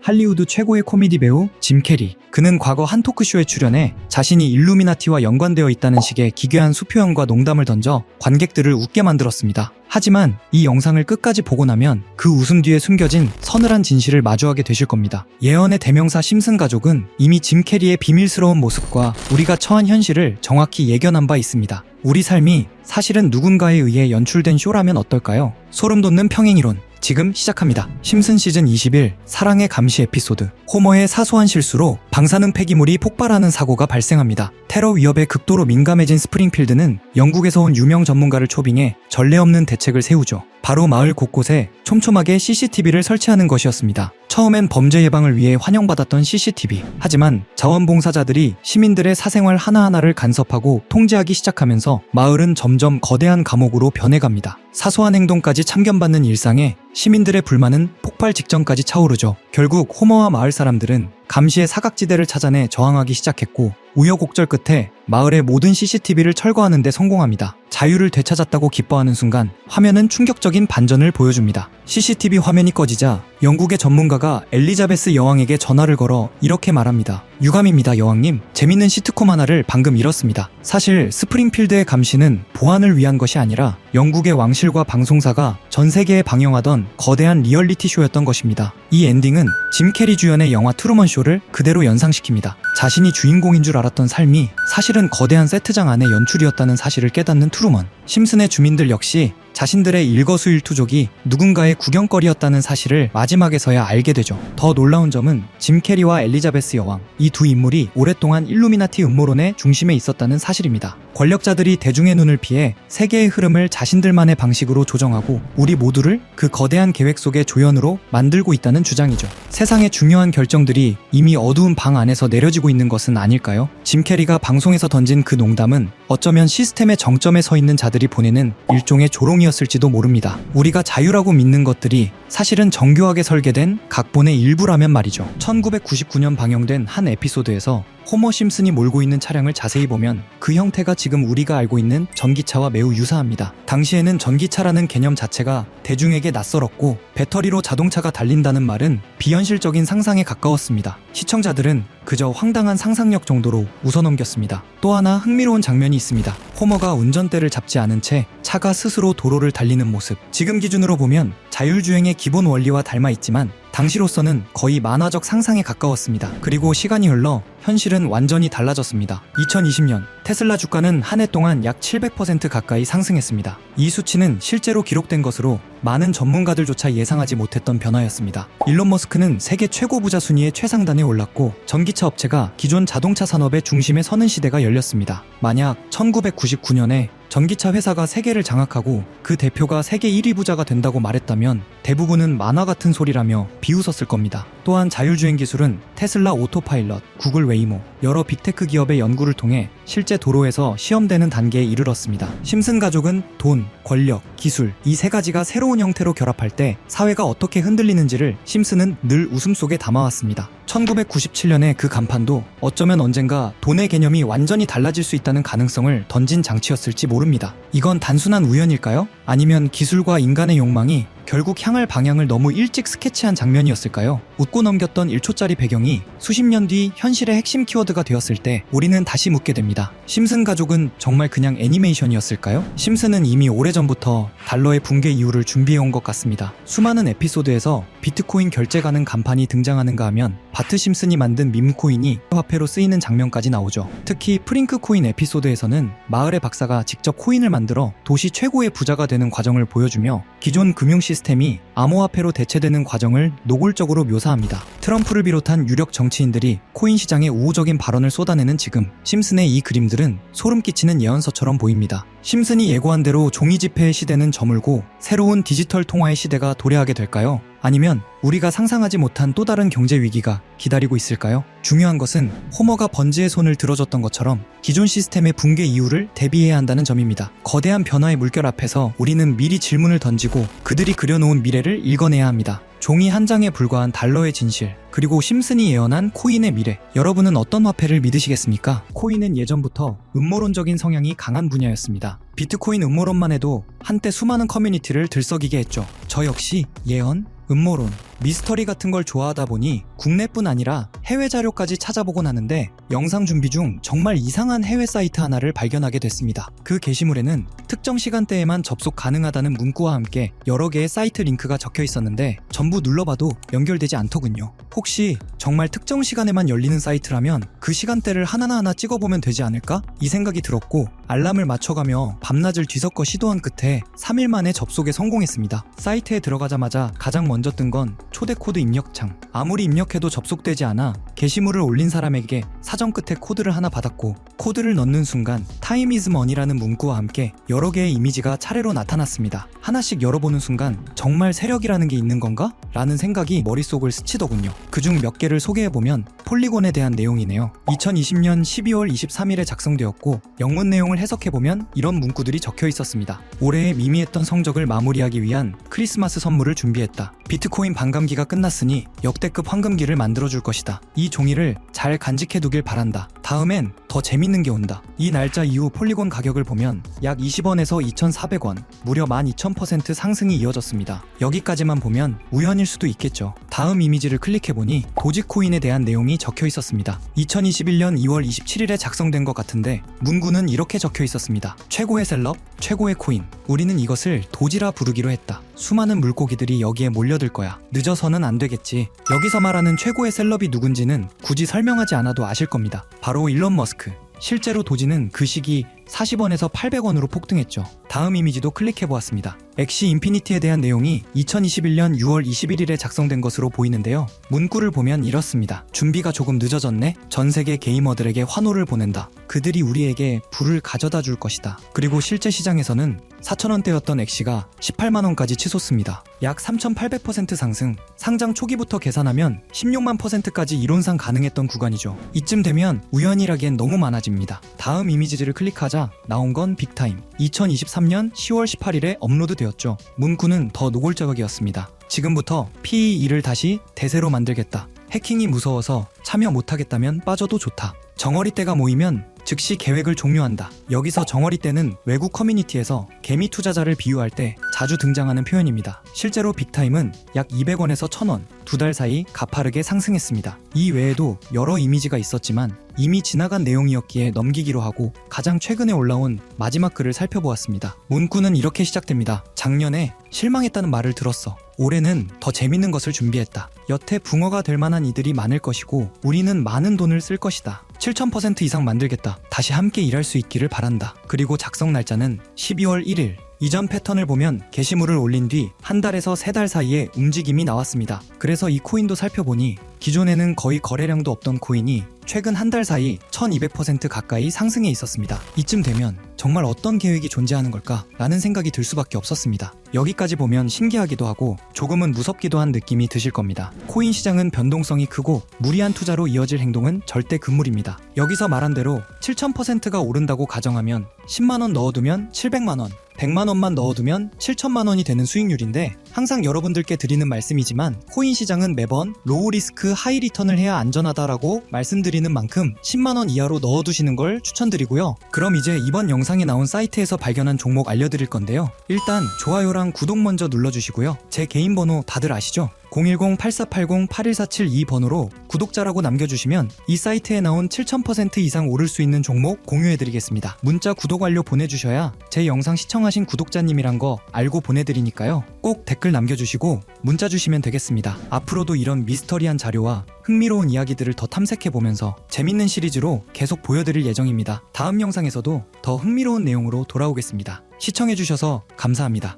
할리우드 최고의 코미디 배우 짐 캐리. 그는 과거 한 토크쇼에 출연해 자신이 일루미나티와 연관되어 있다는 식의 기괴한 수표현과 농담을 던져 관객들을 웃게 만들었습니다. 하지만 이 영상을 끝까지 보고 나면 그 웃음 뒤에 숨겨진 서늘한 진실을 마주하게 되실 겁니다. 예언의 대명사 심슨 가족은 이미 짐 캐리의 비밀스러운 모습과 우리가 처한 현실을 정확히 예견한 바 있습니다. 우리 삶이 사실은 누군가에 의해 연출된 쇼라면 어떨까요? 소름 돋는 평행이론 지금 시작합니다. 심슨 시즌 21 사랑의 감시 에피소드. 호머의 사소한 실수로 방사능 폐기물이 폭발하는 사고가 발생합니다. 테러 위협에 극도로 민감해진 스프링필드는 영국에서 온 유명 전문가를 초빙해 전례 없는 대책을 세우죠. 바로 마을 곳곳에 촘촘하게 CCTV를 설치하는 것이었습니다. 처음엔 범죄 예방을 위해 환영받았던 CCTV. 하지만 자원봉사자들이 시민들의 사생활 하나하나를 간섭하고 통제하기 시작하면서 마을은 점점 거대한 감옥으로 변해갑니다. 사소한 행동까지 참견받는 일상에 시민들의 불만은 폭발 직전까지 차오르죠. 결국 호머와 마을 사람들은 감시의 사각지대를 찾아내 저항하기 시작했고 우여곡절 끝에 마을의 모든 CCTV를 철거하는 데 성공합니다. 자유를 되찾았다고 기뻐하는 순간 화면은 충격적인 반전을 보여줍니다. CCTV 화면이 꺼지자 영국의 전문가가 엘리자베스 여왕에게 전화를 걸어 이렇게 말합니다. 유감입니다, 여왕님. 재밌는 시트콤 하나를 방금 잃었습니다. 사실 스프링필드의 감시는 보안을 위한 것이 아니라 영국의 왕실과 방송사가 전 세계에 방영하던 거대한 리얼리티 쇼였던 것입니다. 이 엔딩은 짐 캐리 주연의 영화 트루먼 쇼를 그대로 연상시킵니다. 자신이 주인공인 줄 알았던 삶이 사실은 거대한 세트장 안의 연출이었다는 사실을 깨닫는 트루먼. 심슨의 주민들 역시 자신들의 일거수일투족이 누군가의 구경거리였다는 사실을 마지막에서야 알게 되죠. 더 놀라운 점은 짐 캐리와 엘리자베스 여왕, 이 두 인물이 오랫동안 일루미나티 음모론의 중심에 있었다는 사실입니다. 권력자들이 대중의 눈을 피해 세계의 흐름을 자신들만의 방식으로 조정하고 우리 모두를 그 거대한 계획 속의 조연으로 만들고 있다는 주장이죠. 세상의 중요한 결정들이 이미 어두운 방 안에서 내려지고 있는 것은 아닐까요? 짐 캐리가 방송에서 던진 그 농담은 어쩌면 시스템의 정점에 서 있는 자들이 보내는 일종의 조롱이었을지도 모릅니다. 우리가 자유라고 믿는 것들이 사실은 정교하게 설계된 각본의 일부라면 말이죠. 1999년 방영된 한 에피소드에서 호머 심슨이 몰고 있는 차량을 자세히 보면 그 형태가 지금 우리가 알고 있는 전기차와 매우 유사합니다. 당시에는 전기차라는 개념 자체가 대중에게 낯설었고 배터리로 자동차가 달린다는 말은 비현실적인 상상에 가까웠습니다. 시청자들은 그저 황당한 상상력 정도로 웃어넘겼습니다. 또 하나 흥미로운 장면이 있습니다. 호머가 운전대를 잡지 않은 채 차가 스스로 도로를 달리는 모습. 지금 기준으로 보면 자율주행의 기본 원리와 닮아 있지만 당시로서는 거의 만화적 상상에 가까웠습니다. 그리고 시간이 흘러 현실은 완전히 달라졌습니다. 2020년 테슬라 주가는 한 해 동안 약 700% 가까이 상승했습니다. 이 수치는 실제로 기록된 것으로 많은 전문가들조차 예상하지 못했던 변화였습니다. 일론 머스크는 세계 최고 부자 순위의 최상단에 올랐고 전기차 업체가 기존 자동차 산업의 중심에 서는 시대가 열렸습니다. 만약 1999년에 전기차 회사가 세계를 장악하고 그 대표가 세계 1위 부자가 된다고 말했다면 대부분은 만화 같은 소리라며 비웃었을 겁니다. 또한 자율주행 기술은 테슬라 오토파일럿, 구글 웨이모, 여러 빅테크 기업의 연구를 통해 실제 도로에서 시험되는 단계에 이르렀습니다. 심슨 가족은 돈, 권력, 기술 이 세 가지가 새로운 형태로 결합할 때 사회가 어떻게 흔들리는지를 심슨은 늘 웃음 속에 담아왔습니다. 1997년의 그 간판도 어쩌면 언젠가 돈의 개념이 완전히 달라질 수 있다는 가능성을 던진 장치였을지 모릅니다. 이건 단순한 우연일까요? 아니면 기술과 인간의 욕망이 결국 향할 방향을 너무 일찍 스케치한 장면이었을까요? 웃고 넘겼던 1초짜리 배경이 수십 년 뒤 현실의 핵심 키워드가 되었을 때 우리는 다시 묻게 됩니다. 심슨 가족은 정말 그냥 애니메이션이었을까요? 심슨은 이미 오래전부터 달러의 붕괴 이유를 준비해온 것 같습니다. 수많은 에피소드에서 비트코인 결제 가능 간판이 등장하는가 하면 바트 심슨이 만든 밈코인이 화폐로 쓰이는 장면까지 나오죠. 특히 프링크 코인 에피소드에서는 마을의 박사가 직접 코인을 만들어 도시 최고의 부자가 되는 과정을 보여주며 기존 금융 시스템이 암호화폐로 대체되는 과정을 노골적으로 묘사합니다. 트럼프를 비롯한 유력 정치인들이 코인 시장에 우호적인 발언을 쏟아내는 지금 심슨의 이 그림들은 소름 끼치는 예언서처럼 보입니다. 심슨이 예고한 대로 종이 지폐의 시대는 저물고 새로운 디지털 통화의 시대가 도래하게 될까요? 아니면 우리가 상상하지 못한 또 다른 경제 위기가 기다리고 있을까요? 중요한 것은 호머가 번지의 손을 들어줬던 것처럼 기존 시스템의 붕괴 이유를 대비해야 한다는 점입니다. 거대한 변화의 물결 앞에서 우리는 미리 질문을 던지고 그들이 그려놓은 미래를 읽어내야 합니다. 종이 한 장에 불과한 달러의 진실, 그리고 심슨이 예언한 코인의 미래. 여러분은 어떤 화폐를 믿으시겠습니까? 코인은 예전부터 음모론적인 성향이 강한 분야였습니다. 비트코인 음모론만 해도 한때 수많은 커뮤니티를 들썩이게 했죠. 저 역시 예언? 음모론, 미스터리 같은 걸 좋아하다 보니 국내뿐 아니라 해외 자료까지 찾아보곤 하는데 영상 준비 중 정말 이상한 해외 사이트 하나를 발견하게 됐습니다. 그 게시물에는 특정 시간대에만 접속 가능하다는 문구와 함께 여러 개의 사이트 링크가 적혀 있었는데 전부 눌러봐도 연결되지 않더군요. 혹시 정말 특정 시간에만 열리는 사이트라면 그 시간대를 하나하나 찍어보면 되지 않을까? 이 생각이 들었고 알람을 맞춰가며 밤낮을 뒤섞어 시도한 끝에 3일 만에 접속에 성공했습니다. 사이트에 들어가자마자 가장 먼저 뜬 건 초대 코드 입력창. 아무리 입력해도 접속되지 않아 게시물을 올린 사람에게 사전 끝에 코드를 하나 받았고 코드를 넣는 순간 Time is money라는 문구와 함께 여러 개의 이미지가 차례로 나타났습니다. 하나씩 열어보는 순간 정말 세력이라는 게 있는 건가? 라는 생각이 머릿속을 스치더군요. 그중 몇 개를 소개해보면 폴리곤에 대한 내용이네요. 2020년 12월 23일에 작성되었고 영문 내용을 해석해보면 이런 문구들이 적혀 있었습니다. 올해의 미미했던 성적을 마무리하기 위한 크리스마스 선물을 준비했다. 비트코인 반감기가 끝났으니 역대급 황금기를 만들어줄 것이다. 이 종이를 잘 간직해두길 바란다. 다음엔 더 재밌는 게 온다. 이 날짜 이후 폴리곤 가격을 보면 약 20원에서 2,400원, 무려 12,000% 상승이 이어졌습니다. 여기까지만 보면 우연일 수도 있겠죠. 다음 이미지를 클릭해보니 도지코인에 대한 내용이 적혀 있었습니다. 2021년 2월 27일에 작성된 것 같은데 문구는 이렇게 적혀 있었습니다. 최고의 셀럽, 최고의 코인. 우리는 이것을 도지라 부르기로 했다. 수많은 물고기들이 여기에 몰려들 거야. 늦어서는 안 되겠지. 여기서 말하는 최고의 셀럽이 누군지는 굳이 설명하지 않아도 아실 겁니다. 바로 일론 머스크. 실제로 도지는 그 시기 40원에서 800원으로 폭등했죠. 다음 이미지도 클릭해보았습니다. 엑시 인피니티에 대한 내용이 2021년 6월 21일에 작성된 것으로 보이는데요. 문구를 보면 이렇습니다. 준비가 조금 늦어졌네? 전 세계 게이머들에게 환호를 보낸다. 그들이 우리에게 불을 가져다 줄 것이다. 그리고 실제 시장에서는 4,000원대였던 엑시가 18만원까지 치솟습니다. 약 3,800% 상승, 상장 초기부터 계산하면 16만 %까지 이론상 가능했던 구간이죠. 이쯤 되면 우연이라기엔 너무 많아집니다. 다음 이미지를 클릭하자 나온 건 빅타임. 2023년 10월 18일에 업로드되었죠. 문구는 더 노골적이었습니다. 지금부터 PE2를 다시 대세로 만들겠다. 해킹이 무서워서 참여 못하겠다면 빠져도 좋다. 정어리 떼가 모이면 즉시 계획을 종료한다. 여기서 정어리 떼는 외국 커뮤니티에서 개미 투자자를 비유할 때 자주 등장하는 표현입니다. 실제로 빅타임은 약 200원에서 1,000원, 2달 사이 가파르게 상승했습니다. 이 외에도 여러 이미지가 있었지만 이미 지나간 내용이었기에 넘기기로 하고 가장 최근에 올라온 마지막 글을 살펴보았습니다. 문구는 이렇게 시작됩니다. 작년에 실망했다는 말을 들었어. 올해는 더 재밌는 것을 준비했다. 여태 붕어가 될 만한 이들이 많을 것이고 우리는 많은 돈을 쓸 것이다. 7,000% 이상 만들겠다. 다시 함께 일할 수 있기를 바란다. 그리고 작성 날짜는 12월 1일. 이전 패턴을 보면 게시물을 올린 뒤 한 달에서 3달 사이에 움직임이 나왔습니다. 그래서 이 코인도 살펴보니 기존에는 거의 거래량도 없던 코인이 최근 한 달 사이 1200% 가까이 상승해 있었습니다. 이쯤 되면 정말 어떤 계획이 존재하는 걸까? 라는 생각이 들 수밖에 없었습니다. 여기까지 보면 신기하기도 하고 조금은 무섭기도 한 느낌이 드실 겁니다. 코인 시장은 변동성이 크고 무리한 투자로 이어질 행동은 절대 금물입니다. 여기서 말한 대로 7,000%가 오른다고 가정하면 10만원 넣어두면 700만원, 100만원만 넣어두면 7천만원이 되는 수익률인데 항상 여러분들께 드리는 말씀이지만 코인 시장은 매번 로우 리스크 하이 리턴을 해야 안전하다라고 말씀드리는 만큼 10만원 이하로 넣어두시는 걸 추천드리고요. 그럼 이제 이번 영상에 나온 사이트에서 발견한 종목 알려드릴 건데요. 일단 좋아요랑 구독 먼저 눌러주시고요. 제 개인 번호 다들 아시죠? 010-8480-81472번으로 구독자라고 남겨주시면 이 사이트에 나온 7,000% 이상 오를 수 있는 종목 공유해드리겠습니다. 문자 구독 완료 보내주셔야 제 영상 시청하신 구독자님이란 거 알고 보내드리니까요. 꼭 댓글 남겨주시고 문자 주시면 되겠습니다. 앞으로도 이런 미스터리한 자료와 흥미로운 이야기들을 더 탐색해보면서 재밌는 시리즈로 계속 보여드릴 예정입니다. 다음 영상에서도 더 흥미로운 내용으로 돌아오겠습니다. 시청해주셔서 감사합니다.